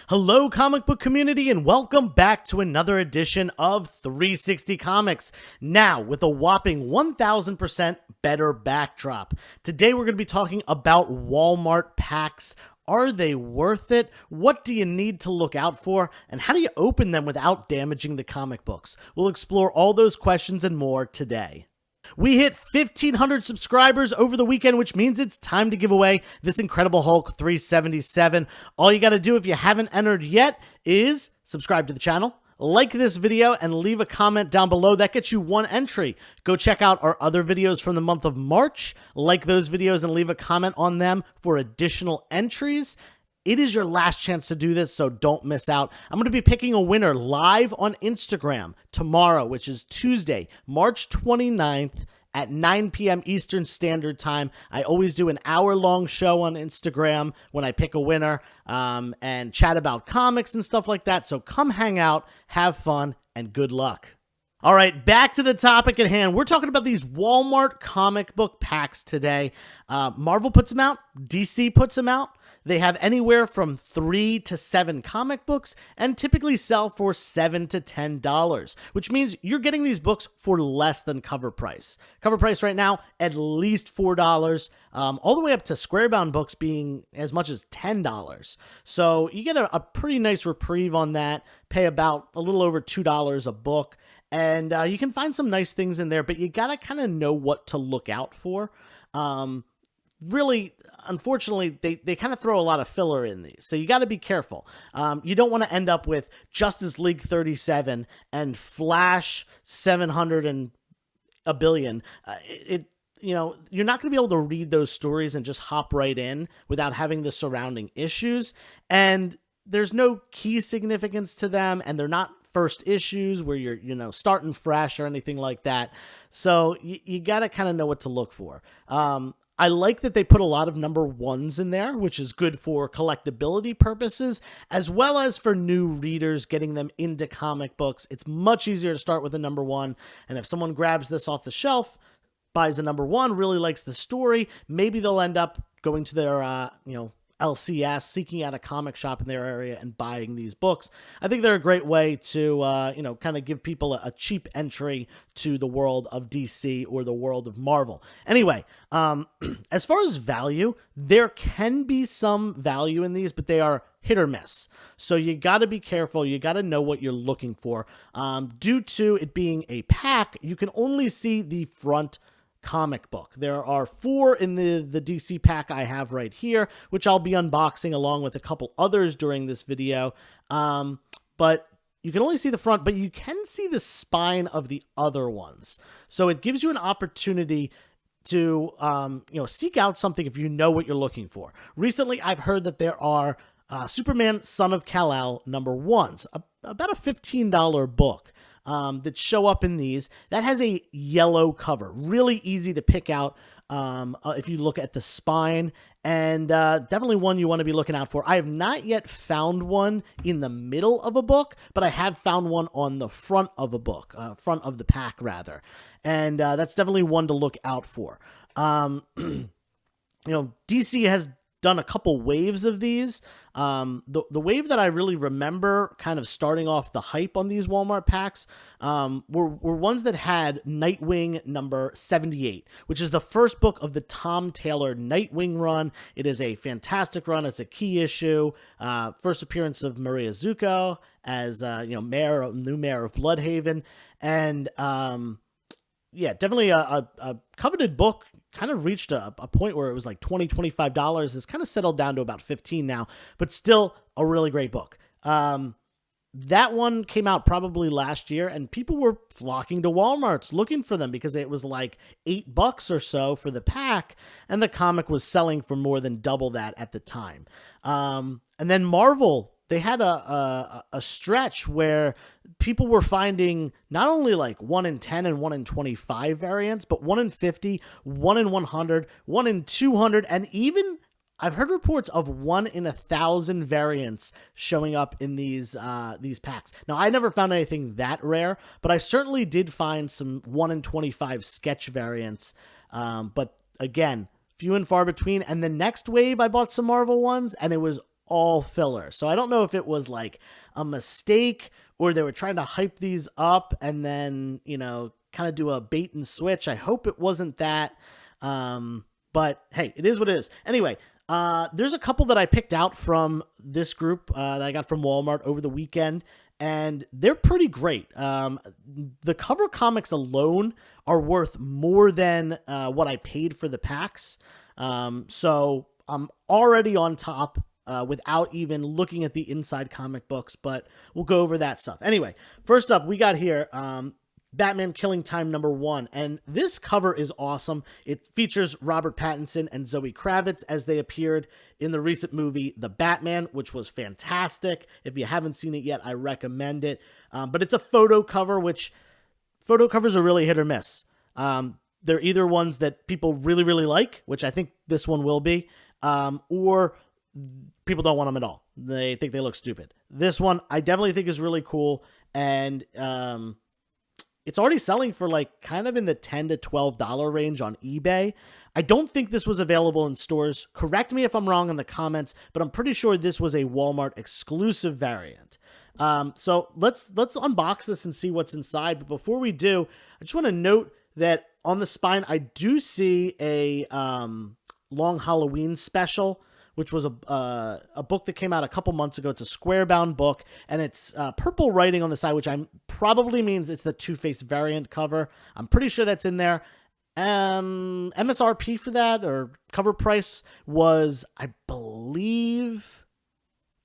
Hello, comic book community, and welcome back to another edition of 360 Comics. Now, with a whopping 1000% better backdrop. Today, we're going to be talking about Walmart packs. Are they worth it? What do you need to look out for? And how do you open them without damaging the comic books? We'll explore all those questions and more today. We hit 1,500 subscribers over the weekend, which means it's time to give away this Incredible Hulk 377. All you got to do if you haven't entered yet is subscribe to the channel, like this video, and leave a comment down below. That gets you one entry. Go check out our other videos from the month of March. Like those videos and leave a comment on them for additional entries. It is your last chance to do this, so don't miss out. I'm going to be picking a winner live on Instagram tomorrow, which is Tuesday, March 29th at 9 p.m. Eastern Standard Time. I always do an hour-long show on Instagram when I pick a winner and chat about comics and stuff like that. So come hang out, have fun, and good luck. All right, back to the topic at hand. We're talking about these Walmart comic book packs today. Marvel puts them out. DC puts them out. They have anywhere from 3 to 7 comic books and typically sell for $7 to $10, which means you're getting these books for less than cover price. Cover price right now, at least $4, all the way up to square-bound books being as much as $10. So you get a pretty nice reprieve on that, pay about a little over $2 a book, and you can find some nice things in there, but you gotta kind of know what to look out for. Really, unfortunately, they kind of throw a lot of filler in these, so you got to be careful. You don't want to end up with Justice League 37 and Flash 700 and a billion. You're not going to be able to read those stories and just hop right in without having the surrounding issues, and there's no key significance to them, and they're not first issues where you're starting fresh or anything like that. So you got to kind of know what to look for. I like that they put a lot of number ones in there, which is good for collectability purposes, as well as for new readers, getting them into comic books. It's much easier to start with a number one, and if someone grabs this off the shelf, buys a number one, really likes the story, maybe they'll end up going to their, LCS, seeking out a comic shop in their area and buying these books. I think they're a great way to, kind of give people a cheap entry to the world of DC or the world of Marvel. Anyway, as far as value, there can be some value in these, but they are hit or miss. So you got to be careful. You got to know what you're looking for. Due to it being a pack, you can only see the front comic book. There are 4 in the DC pack I have right here, which I'll be unboxing along with a couple others during this video. But you can only see the front, but you can see the spine of the other ones. So it gives you an opportunity to, seek out something if you know what you're looking for. Recently, I've heard that there are Superman Son of Kal-El number ones, about a $15 book. That show up in these. That has a yellow cover. Really easy to pick out if you look at the spine, and definitely one you want to be looking out for. I have not yet found one in the middle of a book, but I have found one on the front of a book, front of the pack rather, and that's definitely one to look out for. DC has done a couple waves of these. The wave that I really remember kind of starting off the hype on these Walmart packs were ones that had Nightwing number 78, which is the first book of the Tom Taylor Nightwing run. It is a fantastic run. It's a key issue. First appearance of Maria Zucco as new mayor of Bloodhaven, and definitely a coveted book. Kind of reached a point where it was like $20, $25. It's kind of settled down to about $15 now, but still a really great book. That one came out probably last year, and people were flocking to Walmarts looking for them because it was like $8 or so for the pack, and the comic was selling for more than double that at the time. And then Marvel, they had a stretch where people were finding not only like 1 in 10 and 1 in 25 variants, but 1 in 50, 1 in 100, 1 in 200, and even I've heard reports of 1 in 1,000 variants showing up in these packs. Now, I never found anything that rare, but I certainly did find some 1 in 25 sketch variants. But again, few and far between. And the next wave, I bought some Marvel ones, and it was all filler. So I don't know if it was like a mistake or they were trying to hype these up and then, kind of do a bait and switch. I hope it wasn't that. But hey, it is what it is. Anyway, there's a couple that I picked out from this group that I got from Walmart over the weekend, and they're pretty great. The cover comics alone are worth more than what I paid for the packs. So I'm already on top without even looking at the inside comic books, but we'll go over that stuff. Anyway, first up, we got here Batman Killing Time #1, and this cover is awesome. It features Robert Pattinson and Zoe Kravitz as they appeared in the recent movie The Batman, which was fantastic. If you haven't seen it yet, I recommend it. But it's a photo cover, which photo covers are really hit or miss. They're either ones that people really, really like, which I think this one will be, or people don't want them at all. They think they look stupid. This one I definitely think is really cool, and it's already selling for like kind of in the $10 to $12 range on eBay. I don't think this was available in stores. Correct me if I'm wrong in the comments, but I'm pretty sure this was a Walmart exclusive variant. So let's unbox this and see what's inside. But before we do, I just want to note that on the spine, I do see a Long Halloween special, which was a book that came out a couple months ago. It's a square-bound book, and it's purple writing on the side, which probably means it's the Two-Face variant cover. I'm pretty sure that's in there. MSRP for that, or cover price, was, I believe,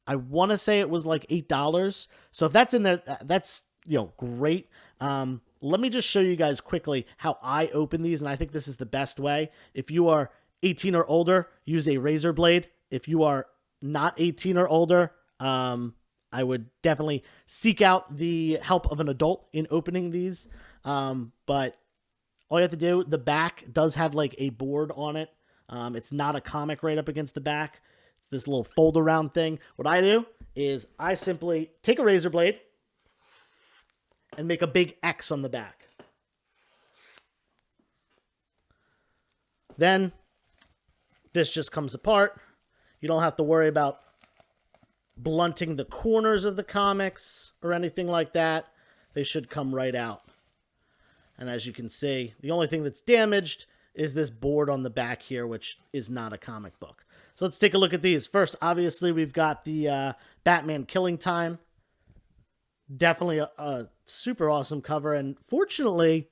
I want to say it was like $8. So if that's in there, that's, great. Let me just show you guys quickly how I open these, and I think this is the best way. If you are 18 or older, use a razor blade. If you are not 18 or older, I would definitely seek out the help of an adult in opening these. But all you have to do, the back does have like a board on it. It's not a comic right up against the back. It's this little fold around thing. What I do is I simply take a razor blade and make a big X on the back. Then this just comes apart. You don't have to worry about blunting the corners of the comics or anything like that. They should come right out. And as you can see, the only thing that's damaged is this board on the back here, which is not a comic book. So let's take a look at these. First, obviously, we've got the Batman Killing Time. Definitely a super awesome cover, and fortunately,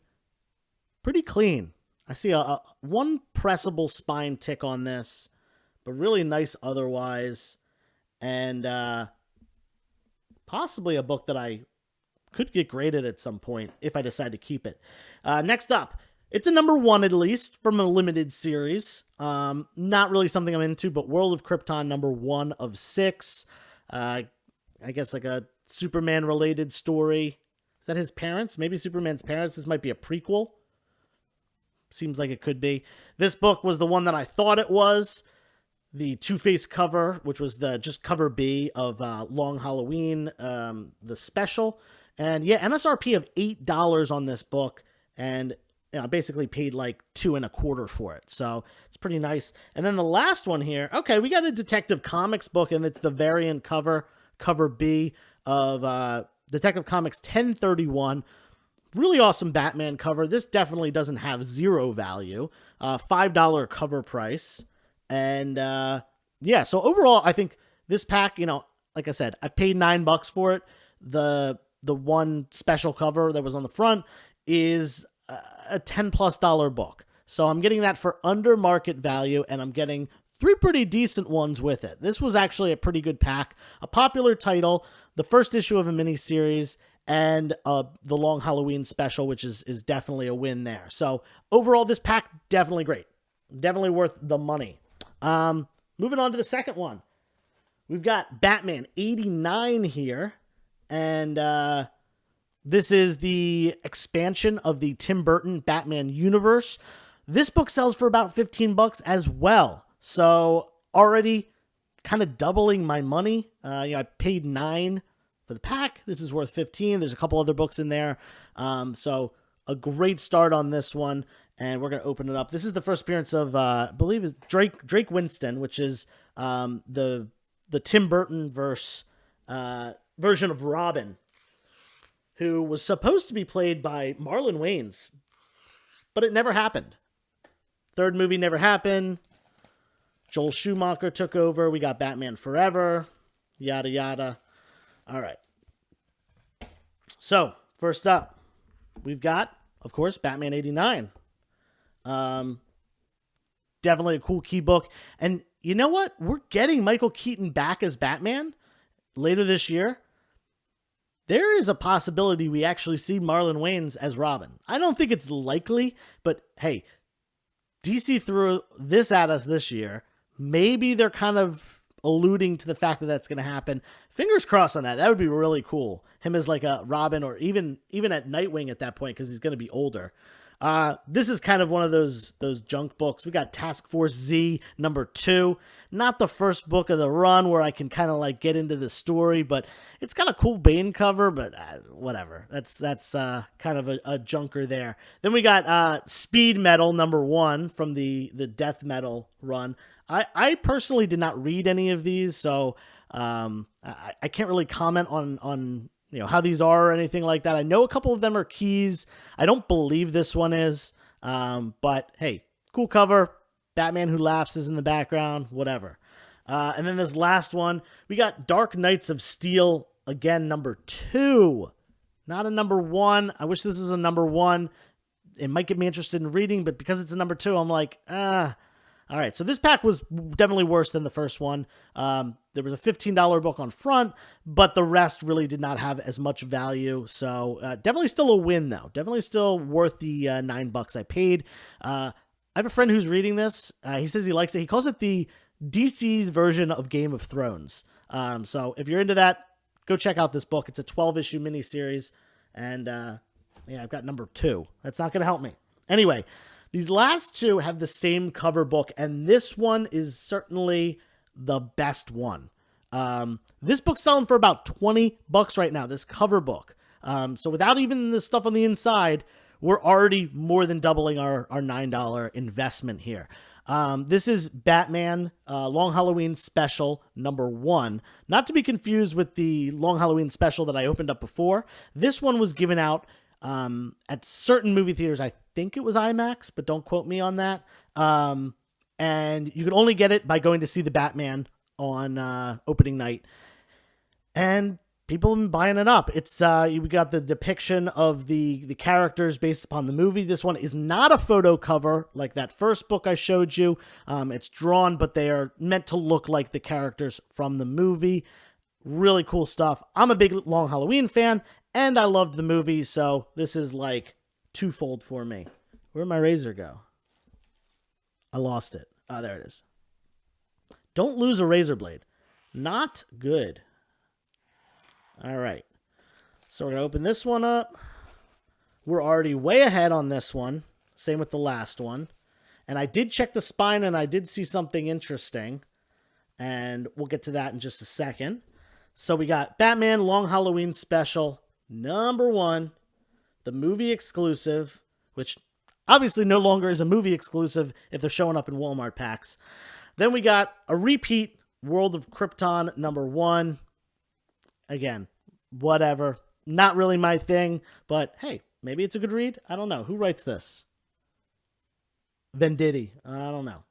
pretty clean. I see one pressable spine tick on this, but really nice otherwise. And possibly a book that I could get graded at some point if I decide to keep it. Next up, it's a #1 at least from a limited series. Not really something I'm into, but World of Krypton #1 of 6. I guess like a Superman-related story. Is that his parents? Maybe Superman's parents. This might be a prequel. Seems like it could be. This book was the one that I thought it was. The Two-Face cover, which was the just cover B of Long Halloween, the special. And yeah, MSRP of $8 on this book. And I basically paid like $2.25 for it. So it's pretty nice. And then the last one here. Okay, we got a Detective Comics book, and it's the variant cover, cover B of Detective Comics 1031. Really awesome Batman cover. This definitely doesn't have zero value. $5 cover price. And yeah, so overall, I think this pack, like I said, I paid $9 for it. The one special cover that was on the front is a $10+ book. So I'm getting that for under market value, and I'm getting 3 pretty decent ones with it. This was actually a pretty good pack. A popular title, the first issue of a miniseries, and the Long Halloween special, which is definitely a win there. So overall, this pack, definitely great. Definitely worth the money. Moving on to the second one. We've got Batman 89 here. And this is the expansion of the Tim Burton Batman universe. This book sells for about $15 as well. So already kind of doubling my money. I paid $9 for the pack. This is worth $15. There's a couple other books in there. So a great start on this one. And we're going to open it up. This is the first appearance of, I believe, is Drake Winston, which is the the Tim Burton version of Robin, who was supposed to be played by Marlon Wayans, but it never happened. Third movie never happened. Joel Schumacher took over. We got Batman Forever, yada yada. All right. So first up, we've got, of course, Batman '89. Definitely a cool key book. And you know what? We're getting Michael Keaton back as Batman later this year. There is a possibility we actually see Marlon Wayans as Robin. I don't think it's likely, but hey, DC threw this at us this year. Maybe they're kind of alluding to the fact that that's going to happen. Fingers crossed on that. That would be really cool. Him as like a Robin, or even at Nightwing at that point, because he's going to be older. This is kind of one of those junk books. We got Task Force Z #2. Not the first book of the run where I can kind of like get into the story, but it's got a cool Bane cover, but whatever. That's kind of a junker there. Then we got Speed Metal #1 from the Death Metal run. I personally did not read any of these, so I can't really comment on how these are or anything like that. I know a couple of them are keys. I don't believe this one is. But hey, cool cover. Batman Who Laughs is in the background, whatever. And then this last one, we got Dark Knights of Steel, again, #2. Not a #1. I wish this was a #1. It might get me interested in reading, but because it's a #2, I'm like, All right, so this pack was definitely worse than the first one. There was a $15 book on front, but the rest really did not have as much value. So definitely still a win, though. Definitely still worth the $9 I paid. I have a friend who's reading this. He says he likes it. He calls it the DC's version of Game of Thrones. So if you're into that, go check out this book. It's a 12-issue miniseries, and yeah, I've got #2. That's not going to help me. Anyway, these last two have the same cover book, and this one is certainly the best one. This book's selling for about $20 right now, this cover book. So without even the stuff on the inside, we're already more than doubling our $9 investment here. This is Batman Long Halloween Special #1. Not to be confused with the Long Halloween Special that I opened up before. This one was given out at certain movie theaters. I think it was IMAX, but don't quote me on that. And you could only get it by going to see the Batman on opening night. And people have been buying it up. It's we got the depiction of the characters based upon the movie. This one is not a photo cover like that first book I showed you. It's drawn, but they are meant to look like the characters from the movie. Really cool stuff. I'm a big Long Halloween fan, and I loved the movie, so this is like twofold for me. Where'd my razor go? I lost it. Oh, there it is. Don't lose a razor blade. Not good. All right. So we're going to open this one up. We're already way ahead on this one. Same with the last one. And I did check the spine, and I did see something interesting. And we'll get to that in just a second. So we got Batman Long Halloween Special #1, the movie exclusive, which obviously no longer is a movie exclusive if they're showing up in Walmart packs. Then we got a repeat, World of Krypton #1. Again, whatever. Not really my thing, but hey, maybe it's a good read. I don't know. Who writes this? Venditti. I don't know.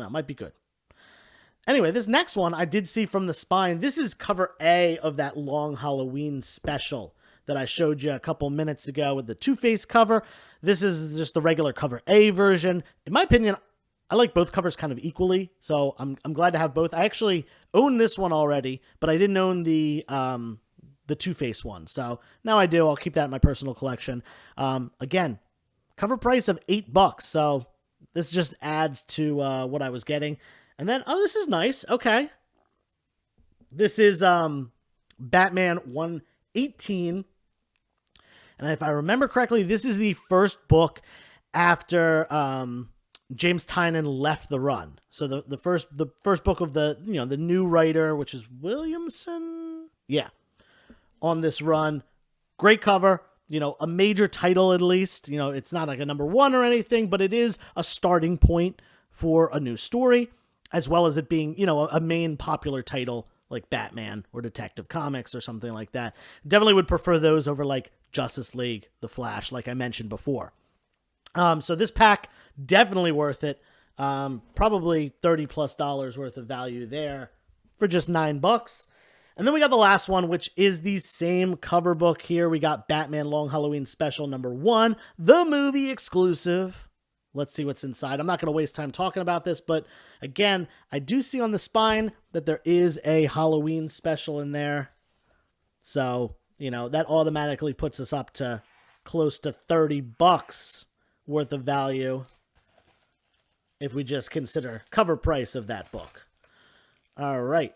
Might be good. Anyway, this next one I did see from the spine. This is cover A of that Long Halloween Special that I showed you a couple minutes ago with the Two-Face cover. This is just the regular cover A version. In my opinion, I like both covers kind of equally, so I'm glad to have both. I actually own this one already, but I didn't own the Two-Face one, so now I do. I'll keep that in my personal collection. Again, cover price of $8, so this just adds to what I was getting. And then, oh, this is nice. Okay. This is Batman 118. And if I remember correctly, this is the first book after James Tynion left the run. So the first book of the new writer, which is Williamson. Yeah. On this run. Great cover. A major title at least. It's not like a #1 or anything, but it is a starting point for a new story. as well as it being, you know, a main popular title like Batman or Detective Comics or something like that. Definitely would prefer those over like Justice League, The Flash, like I mentioned before. So this pack, definitely worth it. Probably $30+ worth of value there for just $9. And then we got the last one, which is the same cover book here. We got Batman Long Halloween Special #1, the movie exclusive. Let's see what's inside. I'm not going to waste time talking about this, but again, I do see on the spine that there is a Halloween special in there. So, you know, that automatically puts us up to close to $30 worth of value if we just consider cover price of that book. All right.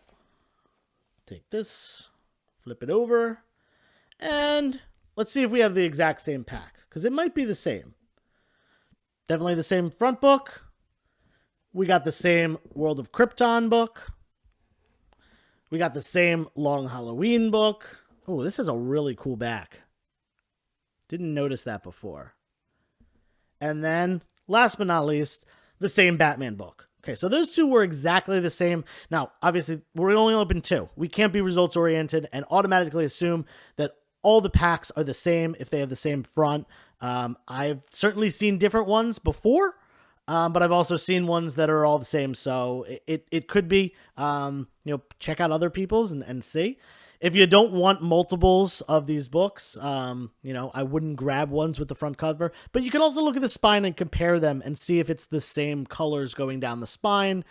Take this, flip it over, and let's see if we have the exact same pack, because it might be the same. Definitely the same front book. We got the same World of Krypton book. We got the same Long Halloween book. Oh, this is a really cool back. Didn't notice that before. And then, last but not least, the same Batman book. Okay, so those two were exactly the same. Now, obviously, we're only open 2. We can't be results-oriented and automatically assume that all the packs are the same if they have the same front. I've certainly seen different ones before, but I've also seen ones that are all the same. So it could be, check out other people's and see. If you don't want multiples of these books, I wouldn't grab ones with the front cover, but you can also look at the spine and compare them and see if it's the same colors going down the spine.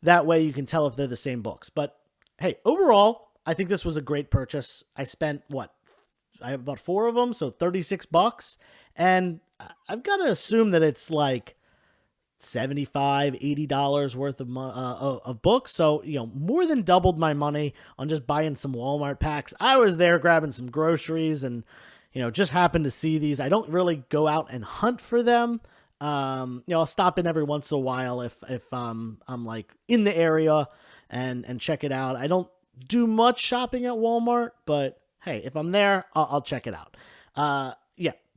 That way you can tell if they're the same books. But hey, overall, I think this was a great purchase. I spent I have about 4 of them, so $36, and I've got to assume that it's like $75, $80 worth of books. So, more than doubled my money on just buying some Walmart packs. I was there grabbing some groceries and, just happened to see these. I don't really go out and hunt for them. I'll stop in every once in a while if I'm like in the area and check it out. I don't do much shopping at Walmart, but hey, if I'm there, I'll check it out.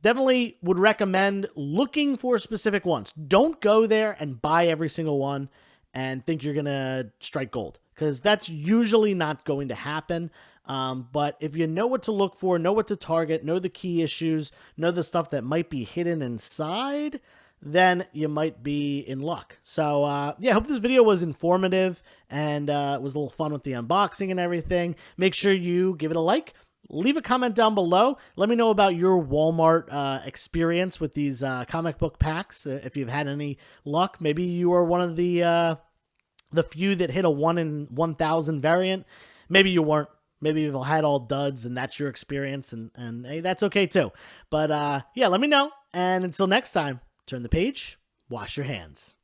Definitely would recommend looking for specific ones. Don't go there and buy every single one and think you're going to strike gold, because that's usually not going to happen. But if you know what to look for, know what to target, know the key issues, know the stuff that might be hidden inside, then you might be in luck. So, I hope this video was informative and it was a little fun with the unboxing and everything. Make sure you give it a like. Leave a comment down below. Let me know about your Walmart experience with these comic book packs. If you've had any luck, maybe you are one of the few that hit a 1 in 1,000 variant. Maybe you weren't. Maybe you've had all duds and that's your experience, and hey, that's okay too. But let me know. And until next time, turn the page, wash your hands.